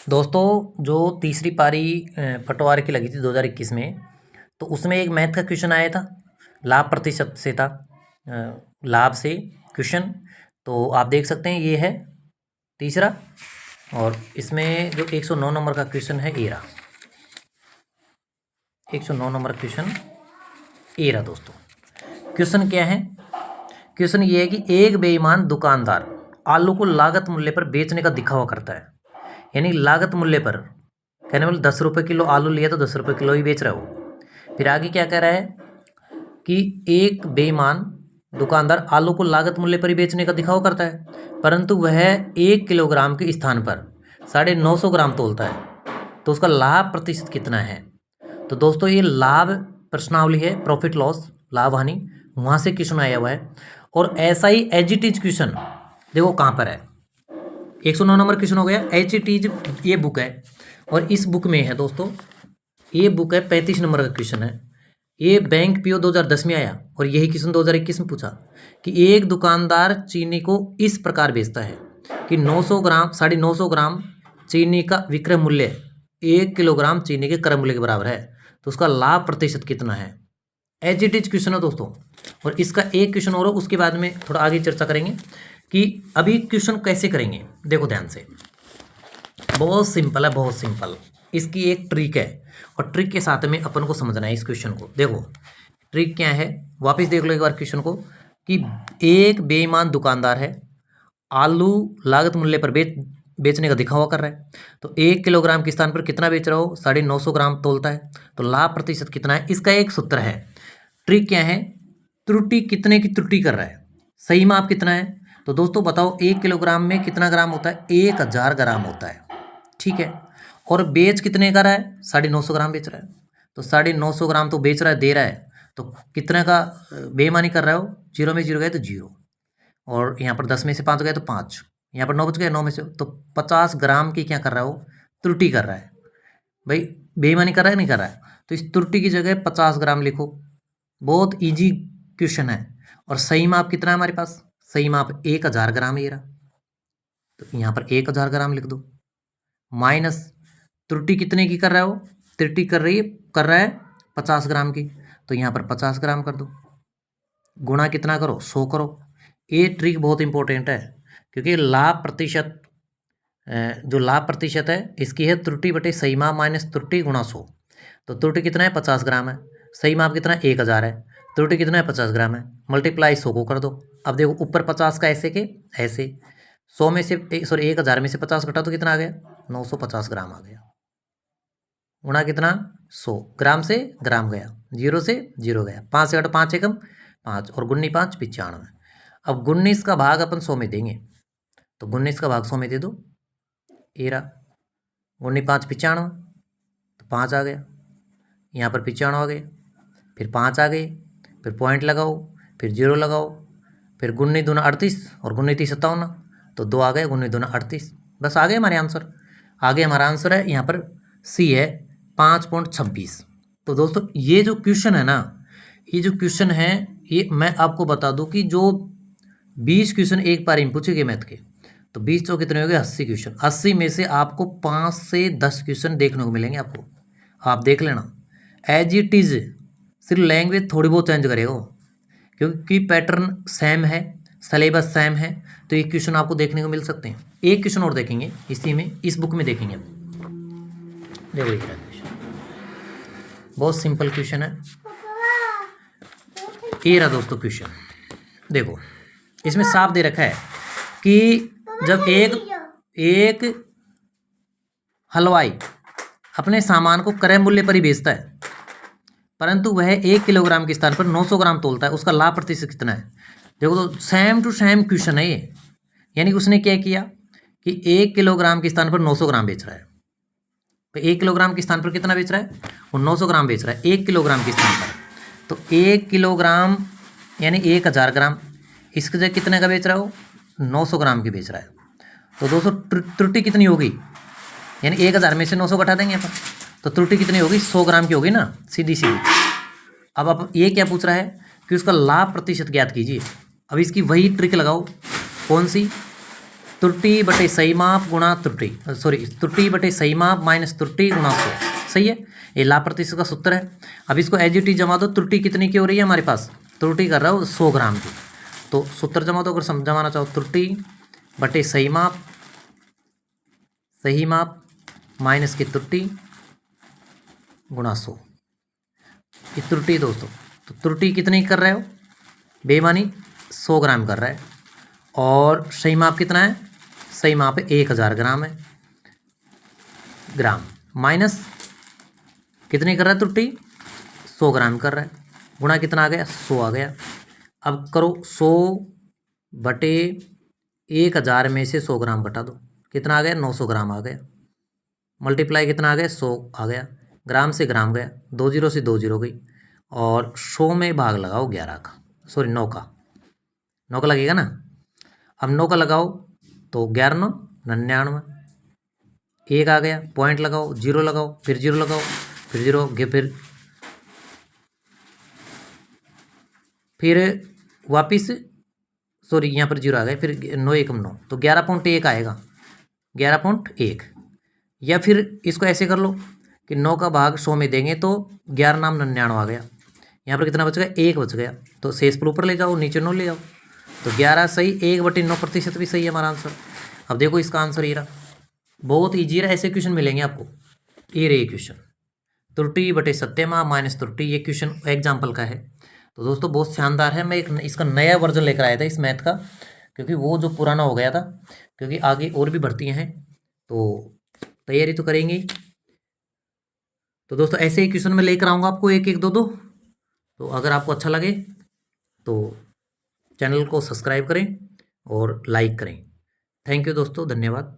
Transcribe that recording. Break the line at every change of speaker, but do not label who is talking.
दोस्तों जो तीसरी पारी पटवार की लगी थी 2021 में, तो उसमें एक मैथ का क्वेश्चन आया था। लाभ प्रतिशत से था, लाभ से क्वेश्चन। तो आप देख सकते हैं ये है तीसरा, और इसमें जो 109 नंबर का क्वेश्चन है ये रहा। 109 नंबर क्वेश्चन ये रहा दोस्तों। क्वेश्चन क्या है? क्वेश्चन ये है कि एक बेईमान दुकानदार आलू को लागत मूल्य पर बेचने का दिखावा करता है। यानी लागत मूल्य पर कहने वाले 10 रुपये किलो आलू लिया तो 10 रुपये किलो ही बेच रहा है वो। फिर आगे क्या कह रहा है कि एक बेईमान दुकानदार आलू को लागत मूल्य पर ही बेचने का दिखावा करता है, परंतु वह 1 किलोग्राम के स्थान पर 950 ग्राम तोलता है, तो उसका लाभ प्रतिशत कितना है? तो दोस्तों ये लाभ प्रश्नावली है, प्रॉफिट लॉस, लाभ हानि, वहाँ से क्वेश्चन आया हुआ है। और ऐसा ही एज इट इज क्वेश्चन देखो कहाँ पर है। 109 नंबर क्वेश्चन हो गया। एच इट इज ये बुक है, और इस बुक में है दोस्तों, ये बुक है 35 नंबर का क्वेश्चन है। ये बैंक पीओ 2010 में आया, और यही क्वेश्चन 2021 में पूछा कि एक दुकानदार चीनी को इस प्रकार बेचता है कि 900 ग्राम 950 ग्राम चीनी का विक्रय मूल्य 1 किलोग्राम चीनी के क्रय मूल्य के बराबर है, तो उसका लाभ प्रतिशत कितना है? एज इट इज क्वेश्चन है दोस्तों। और इसका एक क्वेश्चन और, उसके बाद में थोड़ा आगे चर्चा करेंगे कि अभी क्वेश्चन कैसे करेंगे। देखो ध्यान से, बहुत सिंपल है, बहुत सिंपल। इसकी एक ट्रिक है, और ट्रिक के साथ में अपन को समझना है इस क्वेश्चन को। देखो ट्रिक क्या है, वापस देख लो एक बार क्वेश्चन को, कि एक बेईमान दुकानदार है, आलू लागत मूल्य पर बेचने का दिखावा कर रहा है, तो 1 किलोग्राम के स्थान पर कितना बेच रहा हो? 950 ग्राम तोलता है, तो लाभ प्रतिशत कितना है? इसका एक सूत्र है। ट्रिक क्या है? त्रुटि कितने की त्रुटि कर रहा है, सही माप कितना है? तो दोस्तों बताओ 1 किलोग्राम में कितना ग्राम होता है? 1000 ग्राम होता है, ठीक है। और बेच कितने का रहा है? 950 ग्राम बेच रहा है, तो 950 ग्राम तो बेच रहा है, दे रहा है, तो कितने का बेईमानी कर रहा है वो? 0 में 0 गए तो 0, और यहाँ पर 10 में से 5 गए तो 5, यहाँ पर 9 बच गए, 9 में से तो 50 ग्राम की क्या कर रहा है वो? त्रुटि कर रहा है। भाई बेईमानी कर रहा है नहीं कर रहा है? तो इस त्रुटि की जगह 50 ग्राम लिखो। बहुत ईजी क्वेश्चन है। और सही माप कितना है हमारे पास? सही माप 1000 ग्राम ये रहा, तो यहाँ पर 1000 ग्राम लिख दो, माइनस त्रुटि कितने की कर रहा है वो? त्रुटि कर रहा है 50 ग्राम की, तो यहाँ पर 50 ग्राम कर दो, गुणा कितना करो? 100 करो। ये ट्रिक बहुत इंपॉर्टेंट है, क्योंकि लाभ प्रतिशत, जो लाभ प्रतिशत है इसकी है त्रुटि बटे सही माप माइनस त्रुटि गुणा 100। तो त्रुटि कितना है? 50 ग्राम है। सही माप कितना है? 1000 है। त्रुटि कितना है? 50 ग्राम है। मल्टीप्लाई 100 को कर दो। अब देखो ऊपर 50 का ऐसे के ऐसे, 100 में से 1000 में से 50 घटा तो कितना आ गया? 950 ग्राम आ गया। गुणा कितना? 100, ग्राम से ग्राम गया, 0 से 0 गया, 5 से घटा 5 एकम 5, और गुन्नी 5 95। अब 19 का भाग अपन 100 में देंगे, तो 19 का भाग 100 में दे दो, ये रहा, गुन्नी 5 95, तो 5 आ गया, यहाँ पर 95 आ गए, फिर 5 आ गए, फिर पॉइंट लगाओ, फिर 0 लगाओ, फिर गुन्नी दूना 38 और गुन्नी 30 57, तो 2 आ गए, गुन्नी दूना 38। बस आ गए हमारे आंसर। आगे हमारा आंसर है यहाँ पर सी है 5.26। तो दोस्तों ये जो क्वेश्चन है ना, ये जो क्वेश्चन है, ये मैं आपको बता दूं कि जो 20 क्वेश्चन एक पारी में पूछे गए मैथ के, तो 20 तो कितने हो गए? 80 क्वेश्चन। 80 में से आपको 5 से 10 क्वेश्चन देखने को मिलेंगे आपको, आप देख लेना। एज इट इज, सिर्फ लैंग्वेज थोड़ी बहुत चेंज करेगा वो, क्योंकि पैटर्न सेम है, सिलेबस सेम है, तो ये क्वेश्चन आपको देखने को मिल सकते हैं। एक क्वेश्चन और देखेंगे इसी में, इस बुक में देखेंगे। देखो ये क्वेश्चन बहुत सिंपल क्वेश्चन है, ये रहा दोस्तों क्वेश्चन। देखो इसमें साफ दे रखा है कि जब एक हलवाई अपने सामान को क्रय मूल्य पर ही बेचता है, परंतु वह 1 किलोग्राम के स्थान पर 900 ग्राम तोलता है, उसका लाभ प्रतिशत कितना है? देखो तो सेम टू सेम क्वेश्चन है ये। यानी कि उसने क्या किया कि 1 किलोग्राम के स्थान पर 900 ग्राम बेच रहा है, तो 1 किलोग्राम के स्थान पर कितना बेच रहा है? वो 900 ग्राम बेच रहा है 1 किलोग्राम के स्थान पर। तो 1 किलोग्राम यानी 1000 ग्राम, इसकी जगह कितने का बेच रहा है वो? 900 ग्राम की बेच रहा है। तो दोस्तों त्रुटि कितनी होगी? यानी 1000 में से 900 घटा देंगे अपन, तो त्रुटि कितनी होगी? 100 ग्राम की होगी ना, सीधी सीधी। अब आप ये क्या पूछ रहा है कि उसका लाभ प्रतिशत ज्ञात कीजिए। अब इसकी वही ट्रिक लगाओ, कौन सी? त्रुटि बटे सही माप गुणा त्रुटि, सॉरी त्रुटि बटे सही माप माइनस त्रुटि गुणा 100। सही है, ये लाभ प्रतिशत का सूत्र है। अब इसको एज इट इज जमा दो। त्रुटि कितनी की हो रही है हमारे पास, त्रुटि कर रहा हो 100 ग्राम की, तो सूत्र जमा दो। अगर जमाना चाहो त्रुटि बटे सही माप माइनस की त्रुटि गुणा 100। ये त्रुटि दोस्तों, तो त्रुटि कितनी कर रहे हो, बेईमानी 100 ग्राम कर रहा है, और सही माप कितना है, सही माप 1000 ग्राम है, ग्राम माइनस कितनी कर रहा है त्रुटि, 100 ग्राम कर रहा है, गुणा कितना आ गया, 100 आ गया। अब करो 100 बटे 1000 में से 100 ग्राम घटा दो, कितना आ गया, 900 ग्राम आ गया। मल्टीप्लाई कितना आ गया, 100 आ गया, ग्राम से ग्राम गया, 2 जीरो से 2 जीरो गई, और 100 में भाग लगाओ 11 का, सॉरी 9 का, 9 का लगेगा ना। अब 9 का लगाओ तो 11 9 99, 1 आ गया, पॉइंट लगाओ, जीरो लगाओ, फिर जीरो लगाओ, फिर जीरो, फिर वापिस, सॉरी यहाँ पर जीरो आ गया, फिर 9 एकम 9, तो 11.1 आएगा, 11.1। या फिर इसको ऐसे कर लो कि 9 का भाग 100 में देंगे तो 11 नाम 99 आ गया, यहाँ पर कितना बच गया, 1 बच गया, तो शेष पर ऊपर ले जाओ, नीचे 9 ले आओ, तो 11 सही, 1/9% भी सही है हमारा आंसर। अब देखो इसका आंसर ये रहा, बहुत ईजी रहा, ऐसे क्वेश्चन मिलेंगे आपको। ये रही क्वेश्चन, त्रुटि बटे सत्य माप माइनस त्रुटि, ये क्वेश्चन एग्जाम्पल का है। तो दोस्तों बहुत शानदार है, मैं एक इसका नया वर्जन लेकर आया था इस मैथ का, क्योंकि वो जो पुराना हो गया था, क्योंकि आगे और भी भर्तियाँ हैं, तो तैयारी तो करेंगे। तो दोस्तों ऐसे ही क्वेश्चन मैं लेकर आऊँगा आपको, एक एक दो दो। तो अगर आपको अच्छा लगे तो चैनल को सब्सक्राइब करें और लाइक करें। थैंक यू दोस्तों, धन्यवाद।